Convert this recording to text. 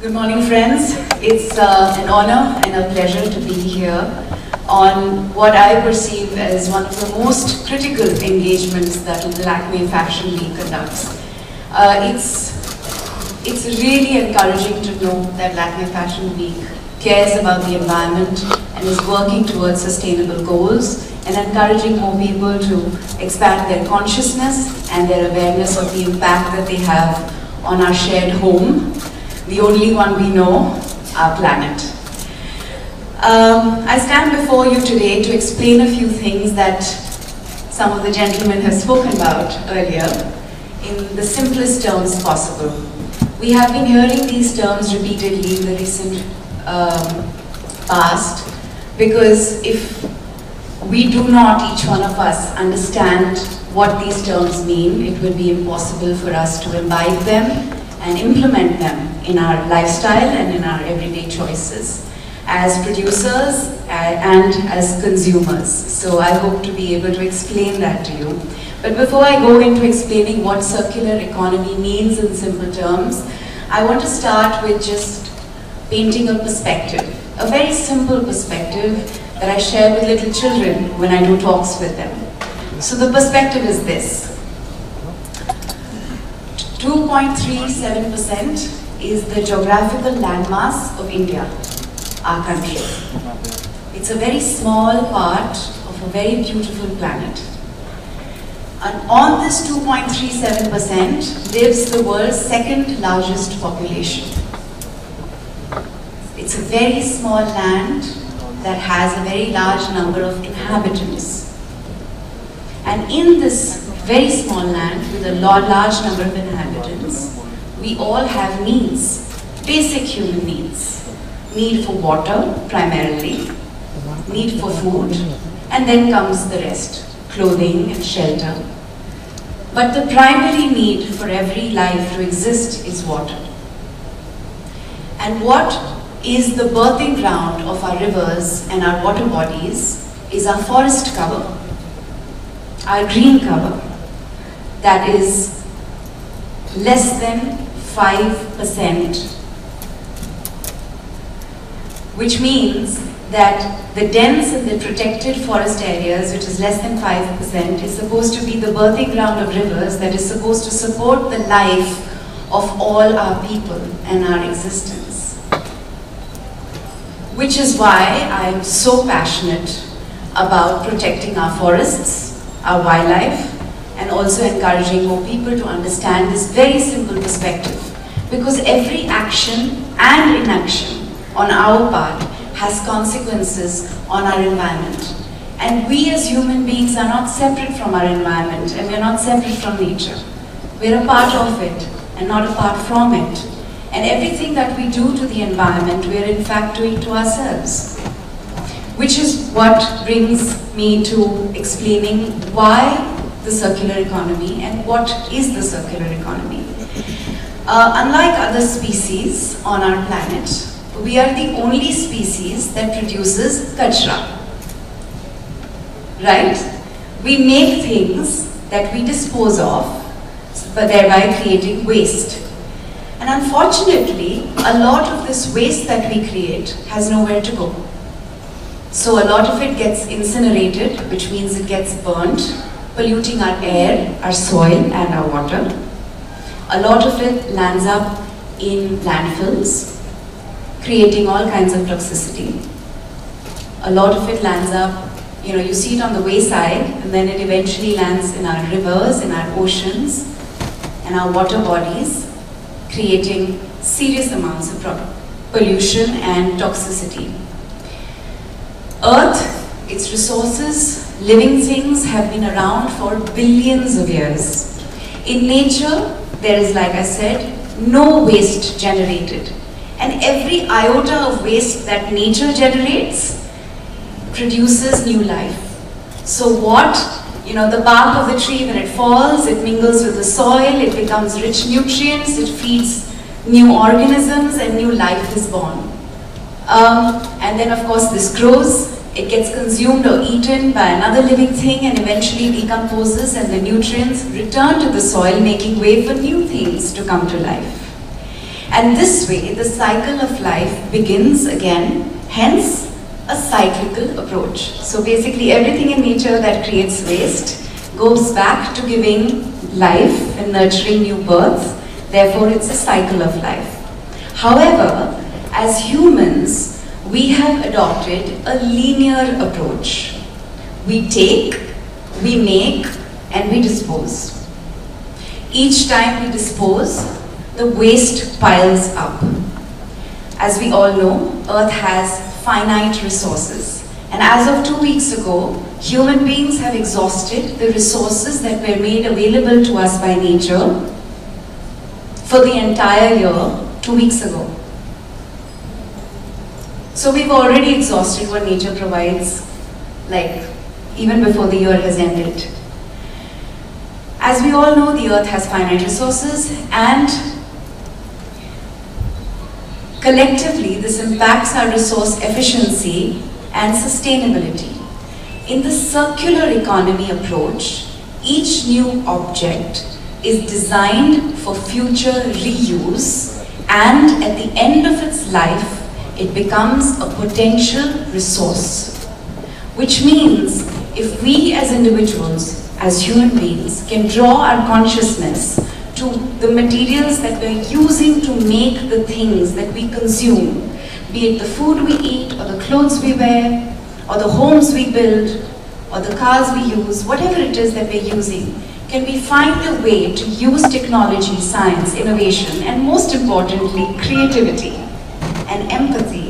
Good morning, friends. It's an honor and a pleasure to be here on what I perceive as one of the most critical engagements that Lakme Fashion Week conducts. It's really encouraging to know that Lakme Fashion Week cares about the environment and is working towards sustainable goals and encouraging more people to expand their consciousness and their awareness of the impact that they have on our shared home, the only one we know, our planet. I stand before you today to explain a few things that some of the gentlemen have spoken about earlier in the simplest terms possible. We have been hearing these terms repeatedly in the recent past, because if we do not, each one of us, understand what these terms mean, it would be impossible for us to imbibe them and implement them in our lifestyle and in our everyday choices as producers and as consumers. So I hope to be able to explain that to you. But before I go into explaining what circular economy means in simple terms, I want to start with just painting a perspective, a very simple perspective that I share with little children when I do talks with them. So the perspective is this. 2.37% is the geographical landmass of India, our country. It's a very small part of a very beautiful planet. And on this 2.37% lives the world's second largest population. It's a very small land that has a very large number of inhabitants. And in this very small land with a large number of inhabitants, we all have needs, basic human needs. Need for water, primarily, need for food, and then comes the rest, clothing and shelter. But the primary need for every life to exist is water. And what is the birthing ground of our rivers and our water bodies is our forest cover, our green cover, that is less than 5%, which means that the dense and the protected forest areas, which is less than 5%, is supposed to be the birthing ground of rivers that is supposed to support the life of all our people and our existence. Which is why I am so passionate about protecting our forests, our wildlife, and also encouraging more people to understand this very simple perspective. Because every action and inaction on our part has consequences on our environment. And we as human beings are not separate from our environment, and we are not separate from nature. We are a part of it and not apart from it. And everything that we do to the environment, we are in fact doing to ourselves. Which is what brings me to explaining why the circular economy and what is the circular economy. Unlike other species on our planet, we are the only species that produces kachra. Right? We make things that we dispose of, but thereby creating waste. And unfortunately, a lot of this waste that we create has nowhere to go. So a lot of it gets incinerated, which means it gets burnt, polluting our air, our soil, and our water. A lot of it lands up in landfills, creating all kinds of toxicity. A lot of it lands up, you see it on the wayside, and then it eventually lands in our rivers, in our oceans, and our water bodies, creating serious amounts of pollution and toxicity. Earth, its resources, living things have been around for billions of years. In nature, there is, like I said, no waste generated. And every iota of waste that nature generates produces new life. So what, the bark of the tree, when it falls, it mingles with the soil, it becomes rich nutrients, it feeds new organisms, and new life is born. And then, of course, this grows. It gets consumed or eaten by another living thing and eventually decomposes, and the nutrients return to the soil, making way for new things to come to life. And this way, the cycle of life begins again, hence a cyclical approach. So basically everything in nature that creates waste goes back to giving life and nurturing new birth. Therefore, it's a cycle of life. However, as humans, we have adopted a linear approach. We take, we make, and we dispose. Each time we dispose, the waste piles up. As we all know, Earth has finite resources. And as of 2 weeks ago, human beings have exhausted the resources that were made available to us by nature for the entire year 2 weeks ago. So we've already exhausted what nature provides, like even before the year has ended. As we all know, the Earth has finite resources, and collectively this impacts our resource efficiency and sustainability. In the circular economy approach, each new object is designed for future reuse, and at the end of its life, it becomes a potential resource. Which means, if we as individuals, as human beings, can draw our consciousness to the materials that we're using to make the things that we consume, be it the food we eat, or the clothes we wear, or the homes we build, or the cars we use, whatever it is that we're using, can we find a way to use technology, science, innovation, and most importantly, creativity and empathy